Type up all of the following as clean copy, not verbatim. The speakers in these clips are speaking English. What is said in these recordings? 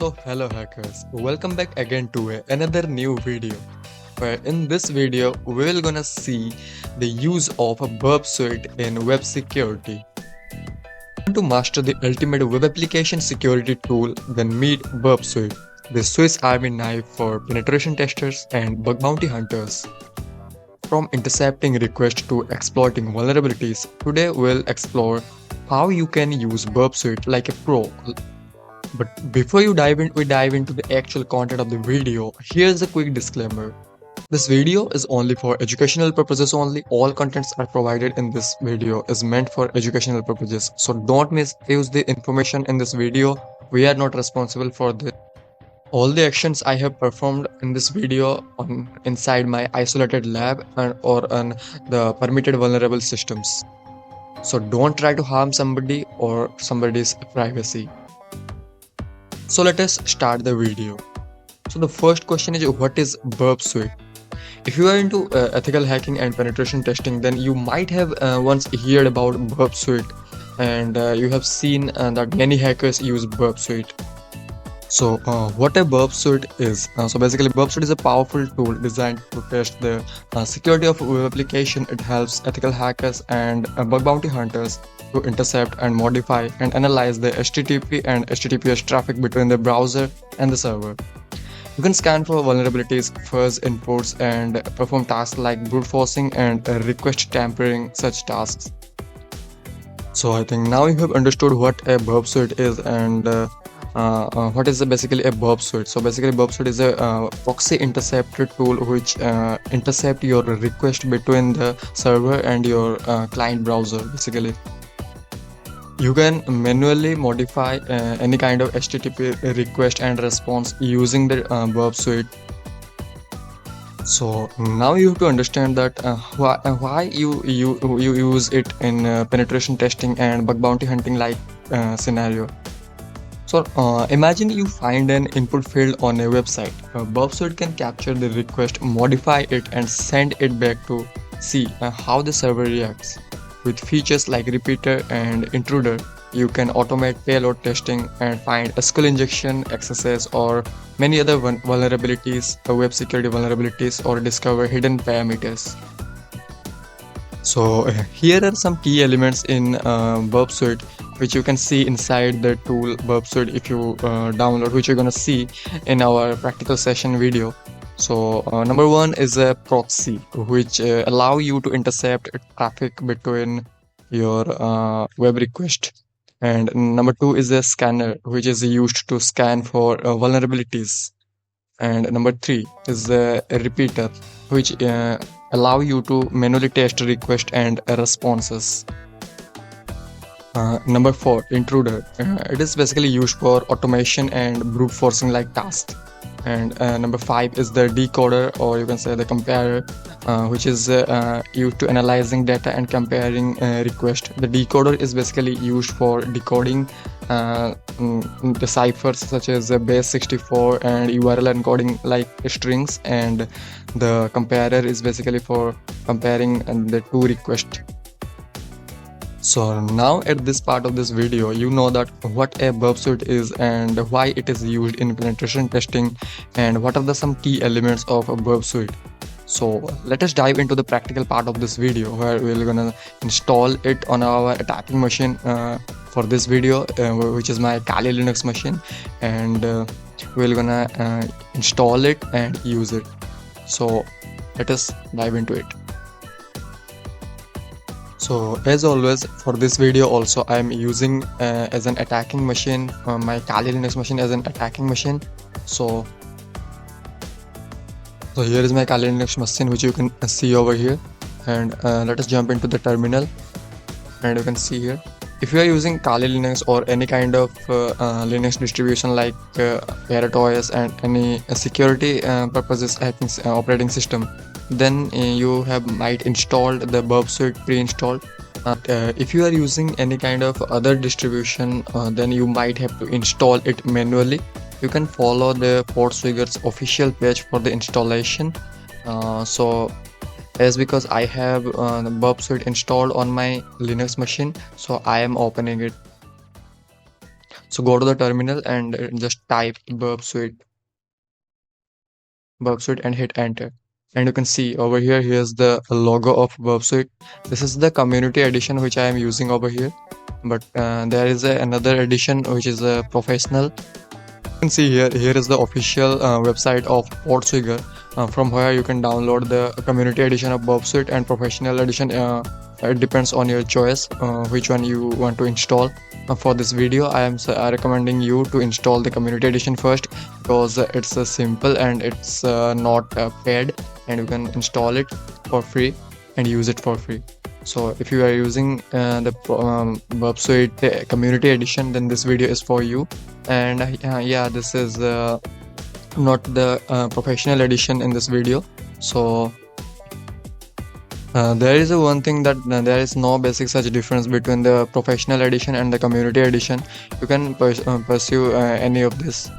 So hello hackers, welcome back again to another new video, where in this video we will gonna see the use of a Burp Suite in web security. To master the ultimate web application security tool, then meet Burp Suite, the Swiss Army knife for penetration testers and bug bounty hunters. From intercepting requests to exploiting vulnerabilities, today we'll explore how you can use Burp Suite like a pro. But before we dive into the actual content of the video, here's a quick disclaimer. This video is only for educational purposes only. All contents are provided in this video is meant for educational purposes. So don't misuse the information in this video. We are not responsible for this. All the actions I have performed in this video on inside my isolated lab or on the permitted vulnerable systems. So don't try to harm somebody or somebody's privacy. So let us start the video. So the first question is, what is Burp Suite? If you are into ethical hacking and penetration testing, then you might have once heard about Burp Suite, and you have seen that many hackers use Burp Suite. So what a Burp Suite is? So basically Burp Suite is a powerful tool designed to test the security of a web application. It helps ethical hackers and bug bounty hunters to intercept and modify and analyze the HTTP and HTTPS traffic between the browser and the server. You can scan for vulnerabilities, fuzz inputs, and perform tasks like brute forcing and request tampering such tasks. So I think now you have understood what a Burp Suite is and what is basically a Burp Suite. So basically Burp Suite is a proxy interceptor tool which intercept your request between the server and your client browser. Basically you can manually modify any kind of HTTP request and response using the Burp Suite. So now you have to understand that why you use it in penetration testing and bug bounty hunting like scenario. So imagine you find an input field on a website. Burp Suite can capture the request, modify it, and send it back to see how the server reacts. With features like Repeater and Intruder, you can automate payload testing and find SQL injection, XSS, or many other vulnerabilities, web security vulnerabilities, or discover hidden parameters. So here are some key elements in Burp Suite which you can see inside the tool Burp Suite if you download, which you're gonna see in our practical session video. So number one is a proxy, which allow you to intercept traffic between your web request. And number two is a scanner, which is used to scan for vulnerabilities. And number three is a repeater, which allow you to manually test request and responses. Number four, Intruder. It is basically used for automation and brute forcing like tasks. And number five is the decoder, or you can say the comparer, which is used to analyzing data and comparing request. The decoder is basically used for decoding the ciphers such as base 64 and URL encoding like strings, and the comparer is basically for comparing the two requests. So now at this part of this video, you know that what a Burp Suite is and why it is used in penetration testing and what are some key elements of a Burp Suite. So let us dive into the practical part of this video where we're gonna install it on our attacking machine for this video, which is my Kali Linux machine, and we're gonna install it and use it. So let us dive into it. So as always, for this video also I am using as an attacking machine, my Kali Linux machine as an attacking machine. So here is my Kali Linux machine, which you can see over here, and let us jump into the terminal. And you can see here, if you are using Kali Linux or any kind of Linux distribution like Parrot OS and any security purposes hacking operating system, then you might installed the Burp Suite pre-installed. If you are using any kind of other distribution, then you might have to install it manually. You can follow the Portswigger's official page for the installation. So as because I have the Burp Suite installed on my Linux machine, so I am opening it. So go to the terminal and just type Burp Suite and hit enter. And you can see over here, here's the logo of Burp Suite. This is the community edition which I am using over here. But there is another edition which is a professional. You can see here is the official website of Proxy, from where you can download the community edition of Burp Suite and professional edition. It depends on your choice which one you want to install. For this video I am recommending you to install the community edition first, because it's simple and it's not paid, and you can install it for free and use it for free. So if you are using the Burp Suite community edition, then this video is for you. And yeah, this is not the professional edition in this video. So there is one thing that there is no basic such difference between the professional edition and the community edition. You can pursue any of this.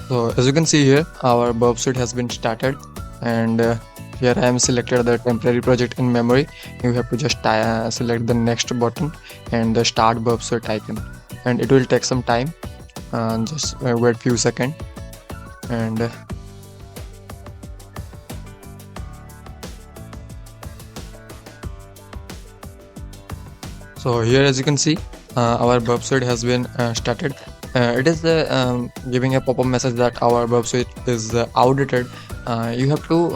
So as you can see here, our Burp Suite has been started, and here I am selected the temporary project in memory. You have to just select the next button and the start Burp Suite icon, and it will take some time. Just wait few seconds, and so here as you can see, our Burp Suite has been started. It is giving a pop-up message that our Burp Suite is outdated. You have to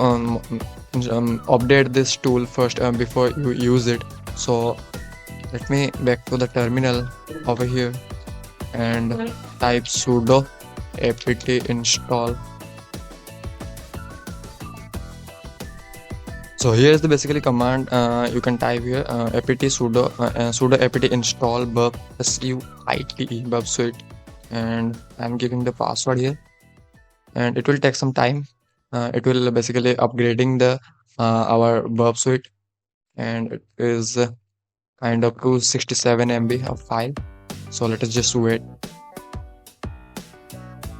update this tool first before you use it. So let me back to the terminal over here and type sudo apt install. So here is the basically command you can type here, apt sudo apt install burp suite burp suite, and I'm giving the password here, and it will take some time. It will basically upgrading the our Burp Suite, and it is kind of 267 MB of file. So let us just wait.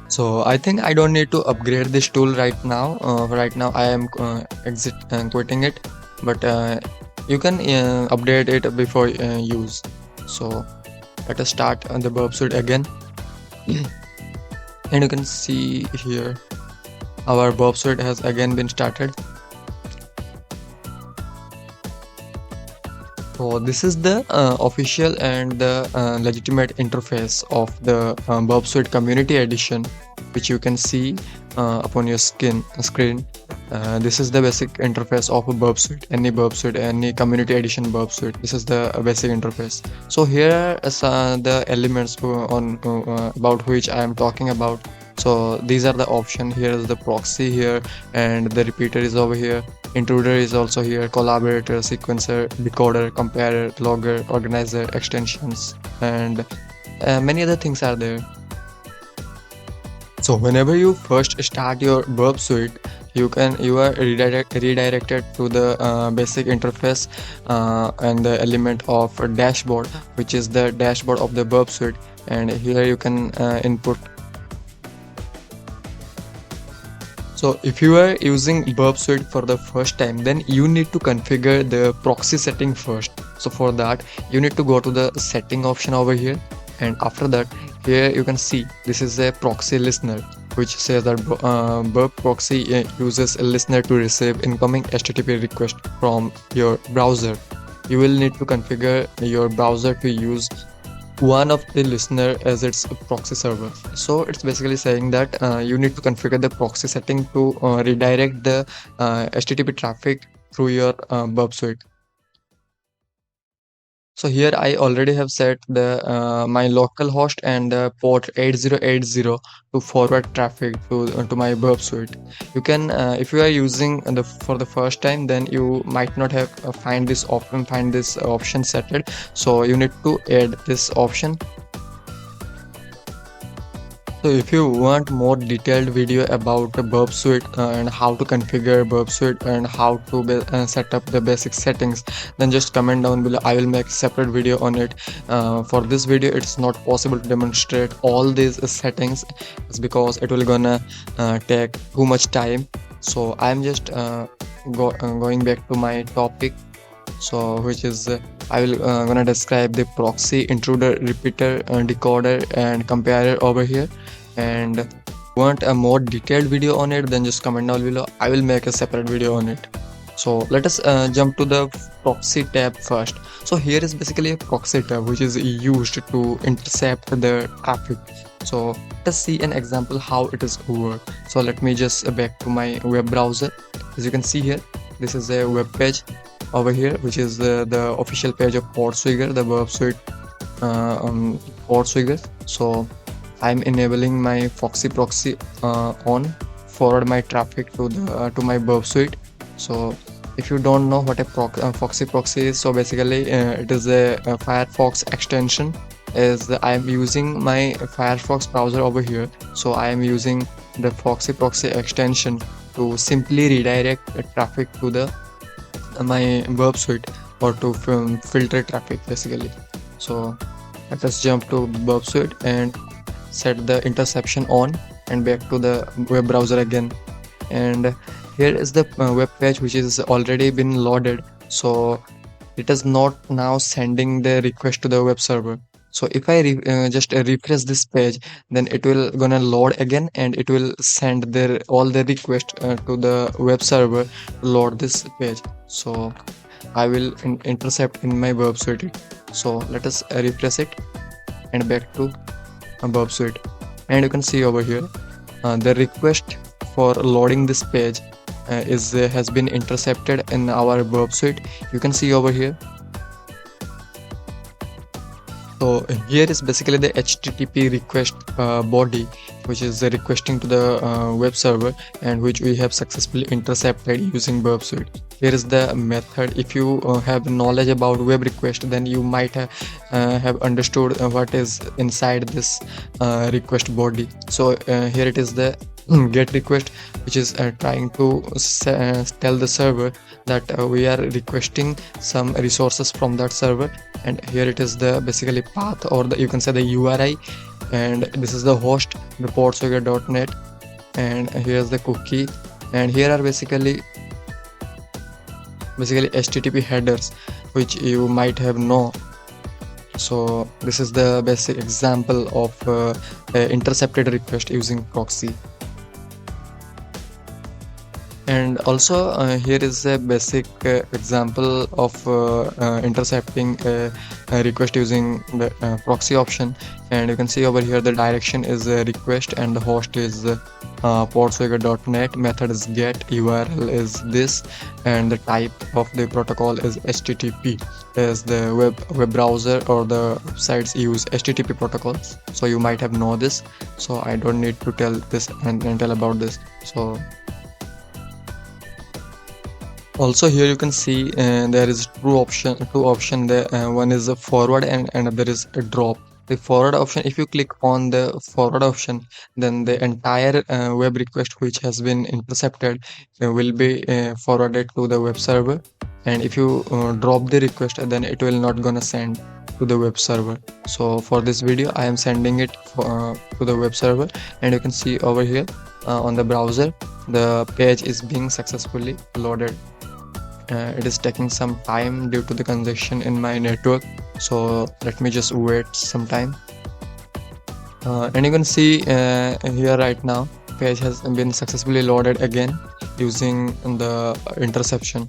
So I think I don't need to upgrade this tool right now. Right now I am quitting it, but you can update it before use. So let us start the Burp Suite again. And you can see here our Burp Suite has again been started. So this is the official and the legitimate interface of the Burp Suite Community Edition, which you can see upon your screen. This is the basic interface of a Burp Suite, any Community Edition Burp Suite. This is the basic interface. So here are the elements about which I am talking about. So these are the options. Here is the proxy here, and the repeater is over here. Intruder is also here, collaborator, sequencer, decoder, comparer, logger, organizer, extensions, and many other things are there. So whenever you first start your Burp Suite, you are redirected to the basic interface and the element of a dashboard, which is the dashboard of the Burp Suite, and here you can input. So if you are using Burp Suite for the first time, then you need to configure the proxy setting first. So for that, you need to go to the setting option over here, and after that, here you can see this is a proxy listener, which says that Burp Proxy uses a listener to receive incoming HTTP request from your browser. You will need to configure your browser to use one of the listener as its proxy server. So it's basically saying that you need to configure the proxy setting to redirect the HTTP traffic through your Burp Suite. So here I already have set the my local host and the port 8080 to forward traffic to my Burp Suite. You can if you are using for the first time, then you might not have find this option set. So you need to add this option. So if you want more detailed video about the Burp Suite and how to configure Burp Suite and how to set up the basic settings, then just comment down below. I will make a separate video on it. For this video, it's not possible to demonstrate all these settings. It's because it will gonna take too much time. So I'm just going back to my topic, so which is I will gonna describe the proxy, intruder, repeater, decoder, and comparer over here. And want a more detailed video on it, then just comment down below. I will make a separate video on it. So let us jump to the proxy tab first. So here is basically a proxy tab which is used to intercept the traffic. So let us see an example how it is work. So let me just back to my web browser. As you can see here, this is a web page over here, which is the official page of Proxy, the Burp Suite Proxy. So I'm enabling my proxy on, forward my traffic to the to my Burp Suite. So if you don't know what a proxy is, so basically it is a Firefox extension. As I am using my Firefox browser over here, so I am using the proxy extension to simply redirect traffic to the my Burp Suite, or to filter traffic basically. So let us jump to Burp Suite and set the interception on, and back to the web browser again. And here is the web page which is already been loaded, so it is not now sending the request to the web server. So if I just refresh this page, then it will gonna load again, and it will send all the request to the web server to load this page. So I will intercept in my Burp Suite. So let us refresh it and back to Burp Suite, and you can see over here the request for loading this page has been intercepted in our Burp Suite. You can see over here. So here is basically the HTTP request body, which is requesting to the web server, and which we have successfully intercepted using Burp Suite. Here is the method. If you have knowledge about web request, then you might have understood what is inside this request body. So here it is the get request, which is trying to tell the server that we are requesting some resources from that server. And here it is the basically path, or you can say the URI, and this is the host, the portsugar.net, and here's the cookie, and here are basically HTTP headers, which you might have known. So this is the basic example of intercepted request using proxy. And also here is a basic example of intercepting a request using the proxy option. And you can see over here the direction is a request, and the host is portsugar.net, method is get, URL is this, and the type of the protocol is HTTP, as the web browser or the websites use HTTP protocols. So you might have know this, so I don't need to tell this and tell about this. So also here you can see there is two option there. One is a forward and another is a drop. The forward option, if you click on the forward option, then the entire web request which has been intercepted will be forwarded to the web server. And if you drop the request, then it will not gonna send to the web server. So for this video I am sending it to the web server, and you can see over here on the browser the page is being successfully loaded. It is taking some time due to the congestion in my network, so let me just wait some time. And you can see here right now page has been successfully loaded again using the interception.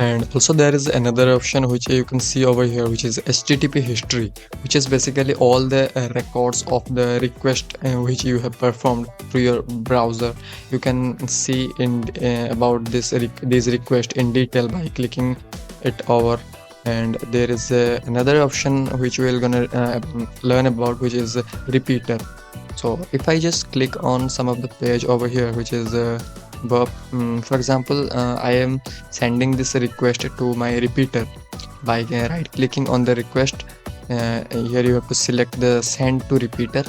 And also there is another option which you can see over here, which is HTTP history, which is basically all the records of the request which you have performed through your browser. You can see in about these requests in detail by clicking it over. And there is another option which we are gonna learn about, which is repeater. So if I just click on some of the page over here, which is Burp, for example, I am sending this request to my repeater by right clicking on the request. Here you have to select the send to repeater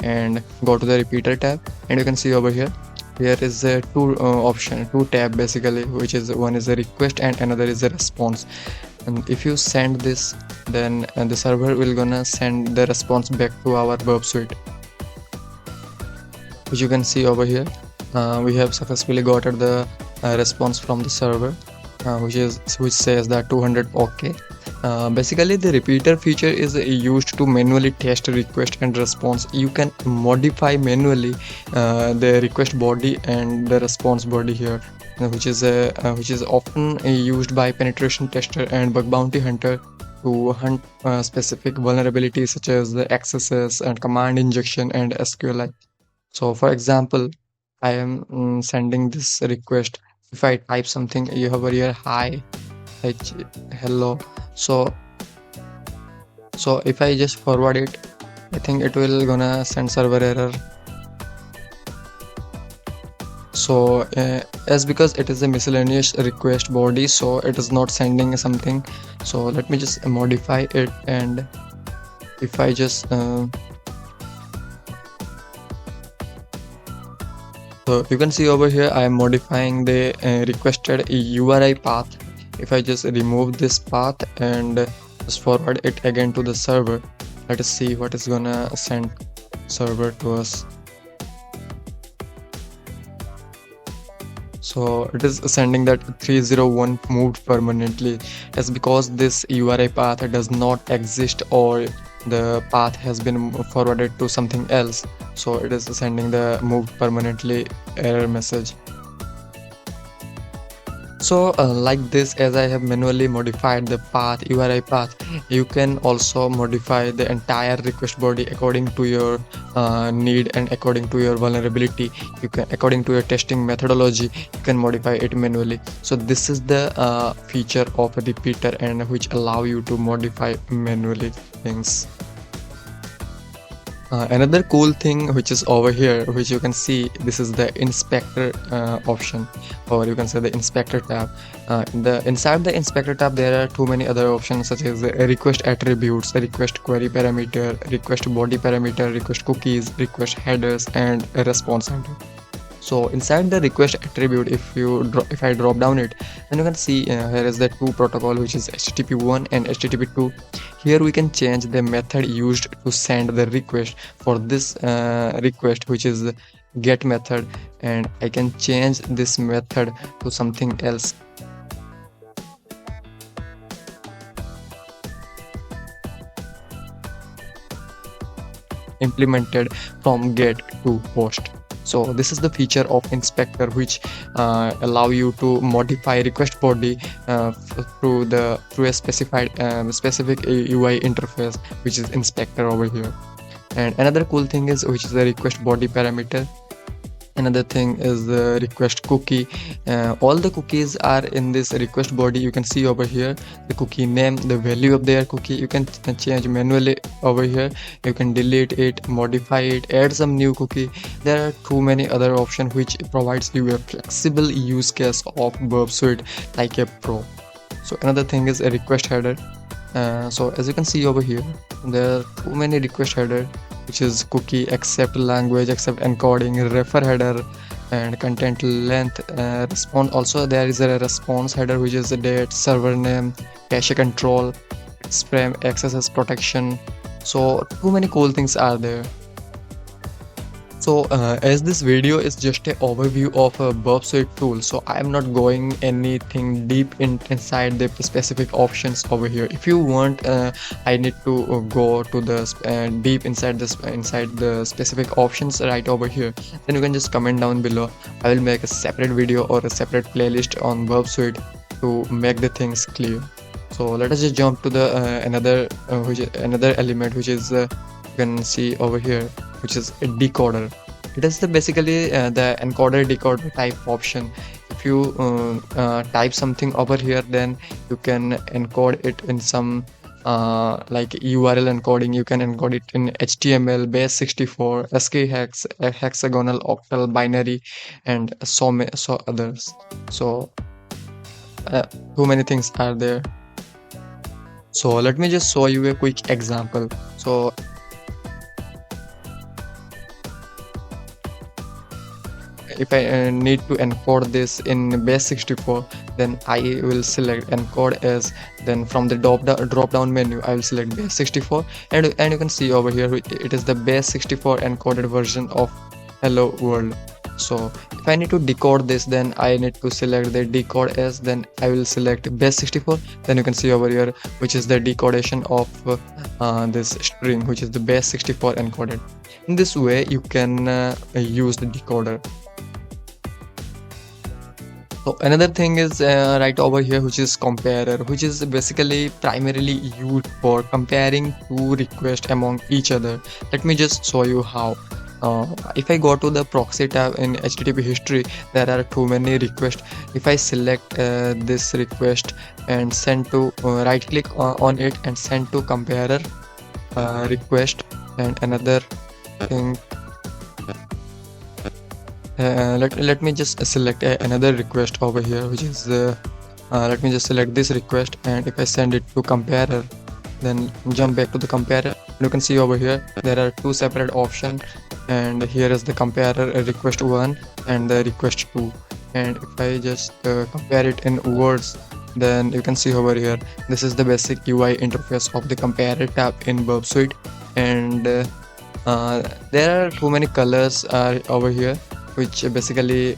and go to the repeater tab, and you can see over here is a two tab basically, which is one is a request and another is a response. And if you send this, then the server will gonna send the response back to our Burp Suite, which you can see over here. We have successfully got the response from the server. which says that 200 OK. Basically, the repeater feature is used to manually test request and response. You can modify manually the request body and the response body here, which is often used by penetration tester and bug bounty hunter to hunt specific vulnerabilities such as the accesses and command injection and SQLite. So, for example, I am sending this request. If I type something you over here, hi, H, hello. So if I just forward it, I think it will gonna send server error. So as because it is a miscellaneous request body, so it is not sending something. So let me just modify it, and if I just so you can see over here I am modifying the requested URI path. If I just remove this path and just forward it again to the server, let us see what is gonna send server to us. So it is sending that 301 moved permanently. That's because this URI path does not exist, or the path has been forwarded to something else. So it is sending the moved permanently error message. So like this, as I have manually modified the path, URI path, you can also modify the entire request body according to your need and according to your vulnerability. You can, according to your testing methodology, you can modify it manually. So this is the feature of a repeater, and which allow you to modify manually things. Another cool thing which is over here, which you can see, this is the inspector option, or you can say the inspector tab. Inside the inspector tab there are too many other options, such as request attributes, request query parameter, request body parameter, request cookies, request headers, and a response header. So inside the request attribute, if I drop down it, then you can see here is the two protocol, which is HTTP1 and HTTP2. Here we can change the method used to send the request. For this request, which is the get method, and I can change this method to something else. Implemented from get to post. So this is the feature of inspector, which allow you to modify request body through a specific UI interface, which is inspector over here. And another cool thing is, which is the request body parameter. Another thing is the request cookie. All the cookies are in this request body. You can see over here the cookie name, the value of their cookie. You can change manually over here. You can delete it, modify it, add some new cookie. There are too many other options which provides you a flexible use case of Burp Suite like a pro. So another thing is a request header. So as you can see over here, there are too many request header, which is cookie, accept language, accept encoding, refer header, and content length. Response, also there is a response header, which is the date, server name, cache control, spam, XSS protection. So too many cool things are there. So as this video is just an overview of a Burp Suite tool, so I am not going anything deep inside the specific options over here. If you want, I need to go to the deep inside the specific options right over here, then you can just comment down below. I will make a separate video or a separate playlist on Burp Suite to make the things clear. So let us just jump to the another element, which is you can see over here, which is a decoder. It is basically the encoder decoder type option. If you type something over here, then you can encode it in some like URL encoding. You can encode it in HTML, base64, ASCII hex, hexagonal, octal, binary, and so others. So too many things are there. So let me just show you a quick example. So if I need to encode this in base64, then I will select encode as, then from the drop down menu I will select base64, and you can see over here it is the base64 encoded version of hello world. So if I need to decode this, then I need to select the decode as, then I will select base64. Then you can see over here, which is the decodation of this string, which is the base64 encoded. In this way you can use the decoder. So another thing is right over here, which is comparer, which is basically primarily used for comparing two requests among each other. Let me just show you how. If I go to the proxy tab in HTTP history, there are too many requests. If I select this request and send to right click on it and send to comparer request, and another thing, let me just select another request over here, which is let me just select this request, and if I send it to comparer, then jump back to the comparer, you can see over here there are two separate options, and here is the comparer request 1 and the request 2. And if I just compare it in words, then you can see over here this is the basic UI interface of the comparer tab in Burp Suite. And there are too many colors over here, which basically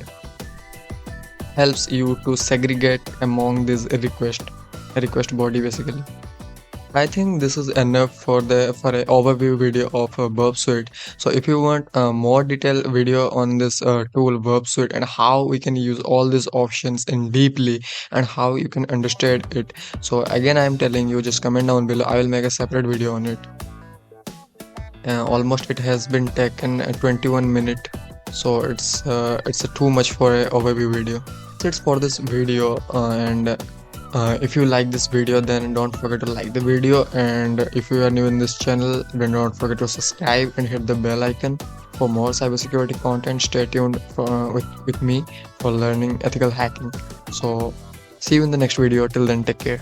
helps you to segregate among this request body basically. I think this is enough for an overview video of Burp Suite. So if you want a more detailed video on this tool Burp Suite and how we can use all these options in deeply and how you can understand it, so again I am telling you, just comment down below. I will make a separate video on it. Almost it has been taken 21 minutes, so it's too much for an overview video. That's it for this video, and if you like this video, then don't forget to like the video, and if you are new in this channel, then don't forget to subscribe and hit the bell icon for more cybersecurity content. Stay tuned with me for learning ethical hacking. So see you in the next video. Till then, take care.